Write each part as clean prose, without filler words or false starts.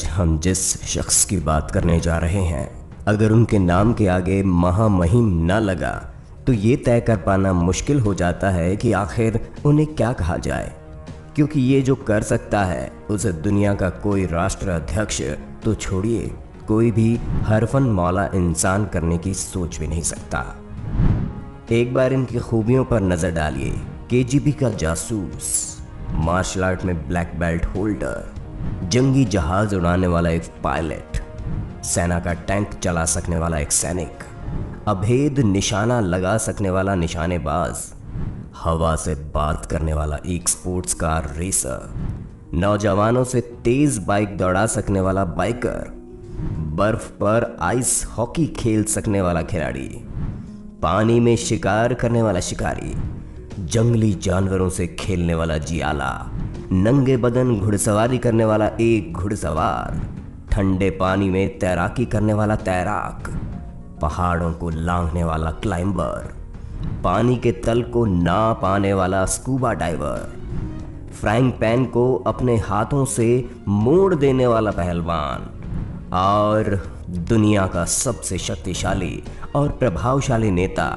आज हम जिस शख्स की बात करने जा रहे हैं, अगर उनके नाम के आगे महामहिम न लगा तो ये तय कर पाना मुश्किल हो जाता है कि आखिर उन्हें क्या कहा जाए, क्योंकि ये जो कर सकता है उसे दुनिया का कोई राष्ट्र अध्यक्ष तो छोड़िए, कोई भी हरफन मौला इंसान करने की सोच भी नहीं सकता। एक बार इनकी खूबियों पर नज़र डालिए। केजीबी का जासूस, मार्शल आर्ट में ब्लैक बेल्ट होल्डर, जंगी जहाज उड़ाने वाला एक पायलट, सेना का टैंक चला सकने वाला एक सैनिक, अभेद निशाना लगा सकने वाला निशानेबाज, हवा से बात करने वाला एक स्पोर्ट्स कार रेसर, नौजवानों से तेज बाइक दौड़ा सकने वाला बाइकर, बर्फ पर आइस हॉकी खेल सकने वाला खिलाड़ी, पानी में शिकार करने वाला शिकारी, जंगली जानवरों से खेलने वाला जियाला, नंगे बदन घुड़सवारी करने वाला एक घुड़सवार, ठंडे पानी में तैराकी करने वाला तैराक, पहाड़ों को लांघने वाला क्लाइंबर, पानी के तल को नाप आने वाला स्कूबा डाइवर, फ्राइंग पैन को अपने हाथों से मोड़ देने वाला पहलवान, और दुनिया का सबसे शक्तिशाली और प्रभावशाली नेता।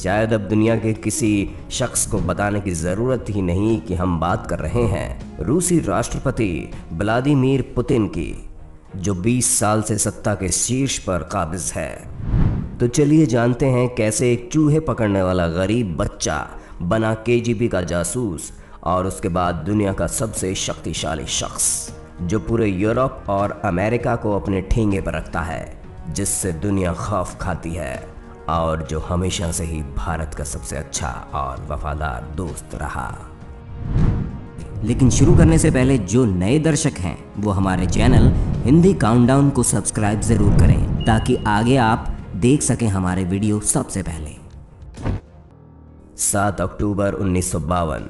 शायद अब दुनिया के किसी शख्स को बताने की ज़रूरत ही नहीं कि हम बात कर रहे हैं रूसी राष्ट्रपति व्लादिमीर पुतिन की, जो 20 साल से सत्ता के शीर्ष पर काबिज है। तो चलिए जानते हैं कैसे एक चूहे पकड़ने वाला गरीब बच्चा बना केजीबी का जासूस, और उसके बाद दुनिया का सबसे शक्तिशाली शख्स, जो पूरे यूरोप और अमेरिका को अपने ठेंगे पर रखता है, जिससे दुनिया खौफ खाती है, और जो हमेशा से ही भारत का सबसे अच्छा और वफादार दोस्त रहा। लेकिन शुरू करने से पहले जो नए दर्शक हैं वो हमारे चैनल हिंदी काउंटडाउन को सब्सक्राइब ज़रूर करें, ताकि आगे आप देख सकें हमारे वीडियो सबसे पहले। 7 अक्टूबर 1952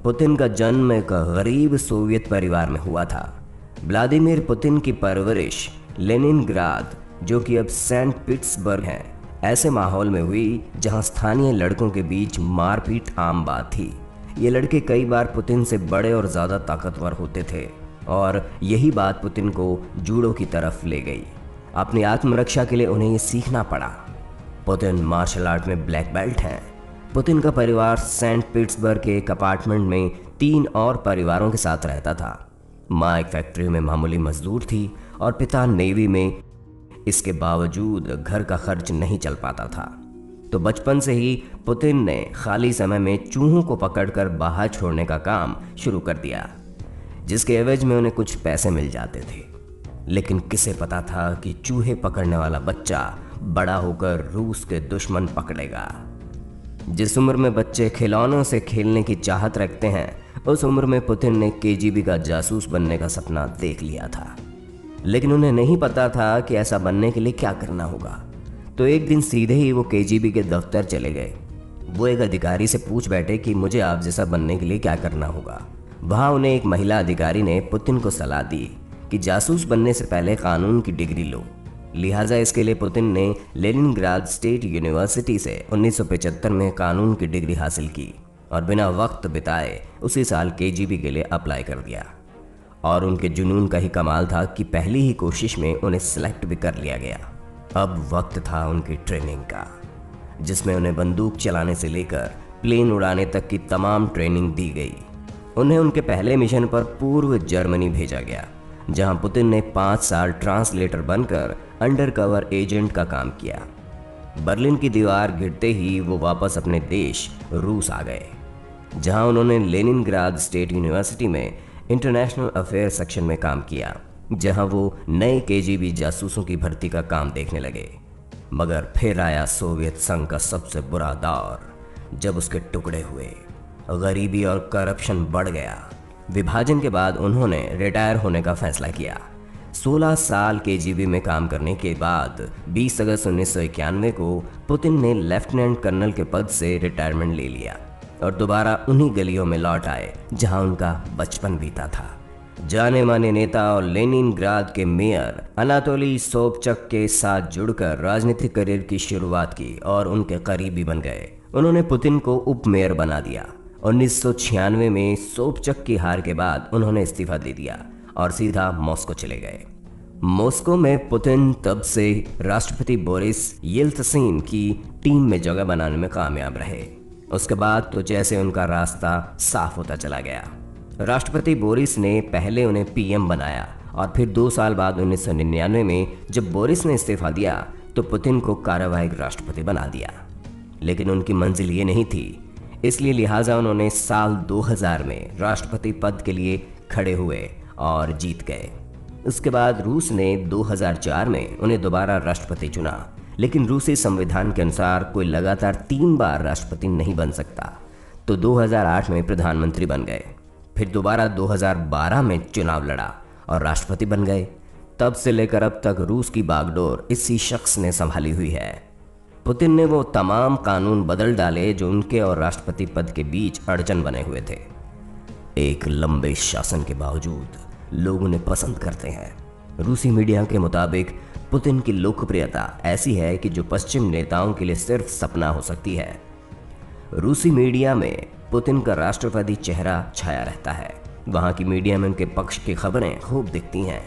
पुतिन का जन्म एक गरीब सोवियत परिवार में हुआ था। व्लादिमीर पुतिन की परवरिश लेनिनग्राद, जो कि अब सेंट पीटर्सबर्ग है, ऐसे माहौल में हुई जहां स्थानीय लड़कों के बीच मारपीट आम बात थी। ये लड़के कई बार पुतिन से बड़े और ज़्यादा ताकतवर होते थे, और यही बात पुतिन को जूडो की तरफ ले गई। अपनी आत्मरक्षा के लिए उन्हें ये सीखना पड़ा। पुतिन मार्शल आर्ट में ब्लैक बेल्ट हैं। पुतिन का परिवार सेंट पीटर्सबर्ग के एक अपार्टमेंट में 3 और परिवारों के साथ रहता था। माँ एक फैक्ट्री में मामूली मजदूर थी और पिता नेवी में। इसके बावजूद घर का खर्च नहीं चल पाता था, तो बचपन से ही पुतिन ने खाली समय में चूहों को पकड़कर बाहर छोड़ने का काम शुरू कर दिया, जिसके एवज में उन्हें कुछ पैसे मिल जाते थे। लेकिन किसे पता था कि चूहे पकड़ने वाला बच्चा बड़ा होकर रूस के दुश्मन पकड़ेगा। जिस उम्र में बच्चे खिलौनों से खेलने की चाहत रखते हैं, उस उम्र में पुतिन ने केजीबी का जासूस बनने का सपना देख लिया था। लेकिन उन्हें नहीं पता था कि ऐसा बनने के लिए क्या करना होगा। तो एक दिन सीधे ही वो केजीबी के दफ्तर चले गए। वो एक अधिकारी से पूछ बैठे कि मुझे आप जैसा बनने के लिए क्या करना होगा। वहाँ उन्हें एक महिला अधिकारी ने पुतिन को सलाह दी कि जासूस बनने से पहले कानून की डिग्री लो। लिहाजा इसके लिए पुतिन ने लेनिनग्राद स्टेट यूनिवर्सिटी से 1975 में कानून की डिग्री हासिल की, और बिना वक्त बिताए उसी साल केजीबी के लिए अप्लाई कर दिया। और उनके जुनून का ही कमाल था कि पहली ही कोशिश में उन्हें सिलेक्ट भी कर लिया गया। अब वक्त था उनकी ट्रेनिंग का, जिसमें उन्हें बंदूक चलाने से लेकर प्लेन उड़ाने तक की तमाम ट्रेनिंग दी गई। उन्हें उनके पहले मिशन पर पूर्व जर्मनी भेजा गया, जहां पुतिन ने 5 साल ट्रांसलेटर बनकर अंडरकवर एजेंट का काम किया। बर्लिन की दीवार गिरते ही वो वापस अपने देश रूस आ गए, जहां उन्होंने लेनिनग्राद स्टेट यूनिवर्सिटी में इंटरनेशनल अफेयर सेक्शन में काम किया, जहां वो नए केजीबी जासूसों की भर्ती का काम देखने लगे। मगर फिर आया सोवियत संघ का सबसे बुरा दौर, जब उसके टुकड़े हुए, गरीबी और करप्शन बढ़ गया। विभाजन के बाद उन्होंने रिटायर होने का फैसला किया। 16 साल केजीबी में काम करने के बाद 20 अगस्त 1991 को पुतिन ने लेफ्टिनेंट कर्नल के पद से रिटायरमेंट ले लिया और दोबारा उन्हीं गलियों में लौट आए जहां उनका बचपन बीता था। जाने माने नेता और लेनिनग्राद के मेयर अनातोली सोबचक के साथ जुड़कर राजनीतिक करियर की शुरुआत की और उनके करीबी बन गए। उन्होंने पुतिन को उप मेयर बना दिया। 1996 में सोबचक की हार के बाद उन्होंने इस्तीफा दे दिया और सीधा मॉस्को चले गए। मॉस्को में पुतिन तब से राष्ट्रपति बोरिस येल्त्सिन की टीम में जगह बनाने में कामयाब रहे। उसके बाद तो जैसे उनका रास्ता साफ होता चला गया। राष्ट्रपति बोरिस ने पहले उन्हें पीएम बनाया और फिर 2 साल बाद 1999 में जब बोरिस ने इस्तीफा दिया तो पुतिन को कार्यवाहक राष्ट्रपति बना दिया। लेकिन उनकी मंजिल ये नहीं थी, इसलिए लिहाजा उन्होंने साल 2000 में राष्ट्रपति पद के लिए खड़े हुए और जीत गए। उसके बाद रूस ने 2004 में उन्हें दोबारा राष्ट्रपति चुना, लेकिन रूसी संविधान के अनुसार कोई लगातार 3 बार राष्ट्रपति नहीं बन सकता, तो 2008 में प्रधानमंत्री बन गए। फिर दोबारा 2012 में चुनाव लड़ा और राष्ट्रपति बन गए। तब से लेकर अब तक रूस की बागडोर इसी शख्स ने संभाली हुई है। पुतिन ने वो तमाम कानून बदल डाले जो उनके और राष्ट्रपति पद के बीच अड़चन बने हुए थे। एक लंबे शासन के बावजूद लोग उन्हें पसंद करते हैं। रूसी मीडिया के मुताबिक पुतिन की लोकप्रियता ऐसी है कि जो पश्चिम नेताओं के लिए सिर्फ सपना हो सकती है। रूसी मीडिया में पुतिन का राष्ट्रवादी चेहरा छाया रहता है। वहां की मीडिया में उनके पक्ष की खबरें खूब दिखती हैं।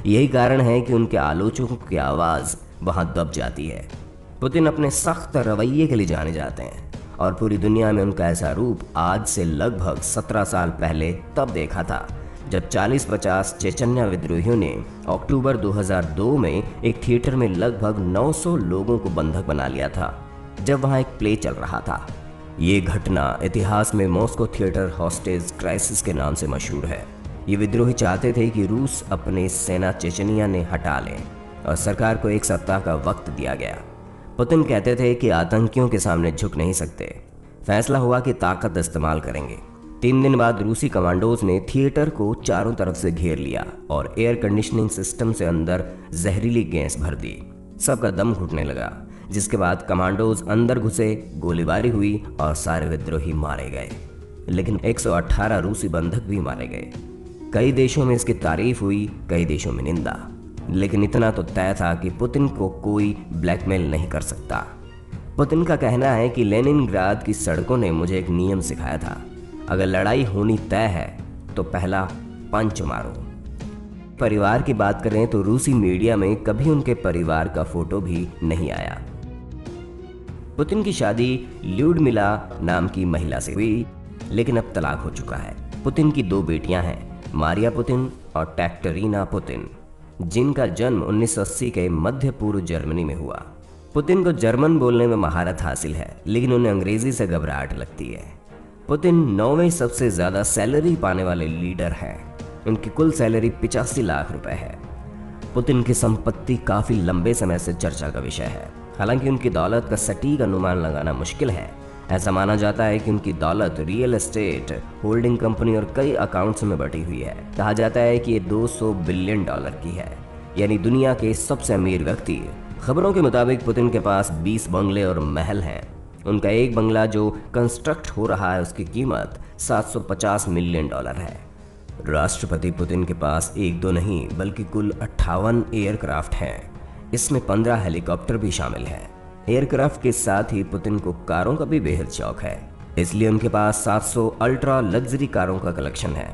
यही कारण है कि उनके आलोचकों की आवाज़ वहां दब जाती है। पुतिन अपने सख्त रवैये के लिए जाने जाते हैं और पूरी दुनिया में उनका ऐसा रूप आज से लगभग 17 साल पहले तब देखा था जब 40-50 चेचन्या विद्रोहियों ने अक्टूबर 2002 में एक थिएटर में लगभग 900 लोगों को बंधक बना लिया था, जब वहां एक प्ले चल रहा था। ये घटना इतिहास में मॉस्को थिएटर हॉस्टेज क्राइसिस के नाम से मशहूर है। ये विद्रोही चाहते थे कि रूस अपनी सेना चेचनिया ने हटा लें और सरकार को 1 सप्ताह का वक्त दिया गया। पुतिन कहते थे कि आतंकियों के सामने झुक नहीं सकते। फैसला हुआ कि ताकत इस्तेमाल करेंगे। 3 दिन बाद रूसी कमांडोज ने थिएटर को चारों तरफ से घेर लिया और एयर कंडीशनिंग सिस्टम से अंदर जहरीली गैस भर दी। सबका दम घुटने लगा, जिसके बाद कमांडोज अंदर घुसे, गोलीबारी हुई और सारे विद्रोही मारे गए। लेकिन 118 रूसी बंधक भी मारे गए। कई देशों में इसकी तारीफ हुई, कई देशों में निंदा। लेकिन इतना तो तय था कि पुतिन को कोई ब्लैकमेल नहीं कर सकता। पुतिन का कहना है कि लेनिनग्राद की सड़कों ने मुझे एक नियम सिखाया था, अगर लड़ाई होनी तय है तो पहला पंच मारो। परिवार की बात करें तो रूसी मीडिया में कभी उनके परिवार का फोटो भी नहीं आया। पुतिन की शादी ल्यूडमिला नाम की महिला से हुई, लेकिन अब तलाक हो चुका है। पुतिन की 2 बेटियां हैं, मारिया पुतिन और टैक्टरीना पुतिन, जिनका जन्म 1980 के मध्य पूर्व जर्मनी में हुआ। पुतिन को जर्मन बोलने में महारत हासिल है, लेकिन उन्हें अंग्रेजी से घबराहट लगती है। पुतिन 9वें सबसे ज़्यादा सैलरी पाने वाले लीडर हैं। उनकी कुल सैलरी 85 लाख रुपए है। पुतिन की संपत्ति काफ़ी लंबे समय से चर्चा का विषय है। हालांकि उनकी दौलत का सटीक अनुमान लगाना मुश्किल है। ऐसा माना जाता है कि उनकी दौलत रियल एस्टेट, होल्डिंग कंपनी और कई अकाउंट्स में बटी हुई है। कहा जाता है कि ये $200 बिलियन की है, यानी दुनिया के सबसे अमीर व्यक्ति। खबरों के मुताबिक पुतिन के पास 20 बंगले और महल हैं। उनका एक बंगला जो कंस्ट्रक्ट हो रहा है उसकी कीमत $750 मिलियन है। राष्ट्रपति पुतिन के पास 1-2 नहीं बल्कि कुल 58 एयरक्राफ्ट हैं। इसमें 15 हेलीकॉप्टर भी शामिल हैं। एयरक्राफ्ट के साथ ही पुतिन को कारों का भी बेहद शौक है, इसलिए उनके पास 700 अल्ट्रा लग्जरी कारों का कलेक्शन है।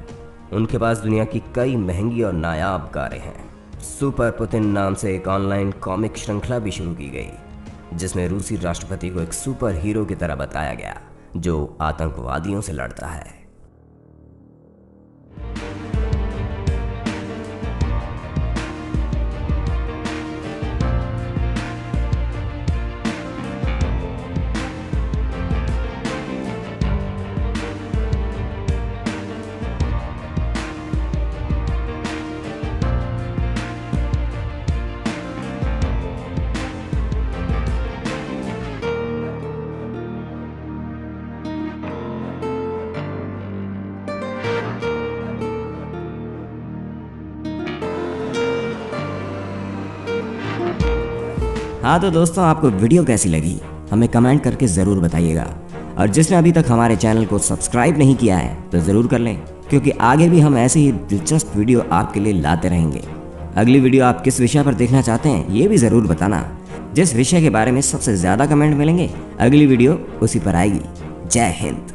उनके पास दुनिया की कई महंगी और नायाब कारें हैं। सुपर पुतिन नाम से एक ऑनलाइन कॉमिक श्रृंखला भी शुरू की गई, जिसमें रूसी राष्ट्रपति को एक सुपर हीरो की तरह बताया गया जो आतंकवादियों से लड़ता है। हाँ तो दोस्तों, आपको वीडियो कैसी लगी हमें कमेंट करके ज़रूर बताइएगा। और जिसने अभी तक हमारे चैनल को सब्सक्राइब नहीं किया है तो ज़रूर कर लें, क्योंकि आगे भी हम ऐसे ही दिलचस्प वीडियो आपके लिए लाते रहेंगे। अगली वीडियो आप किस विषय पर देखना चाहते हैं ये भी ज़रूर बताना। जिस विषय के बारे में सबसे ज़्यादा कमेंट मिलेंगे अगली वीडियो उसी पर आएगी। जय हिंद।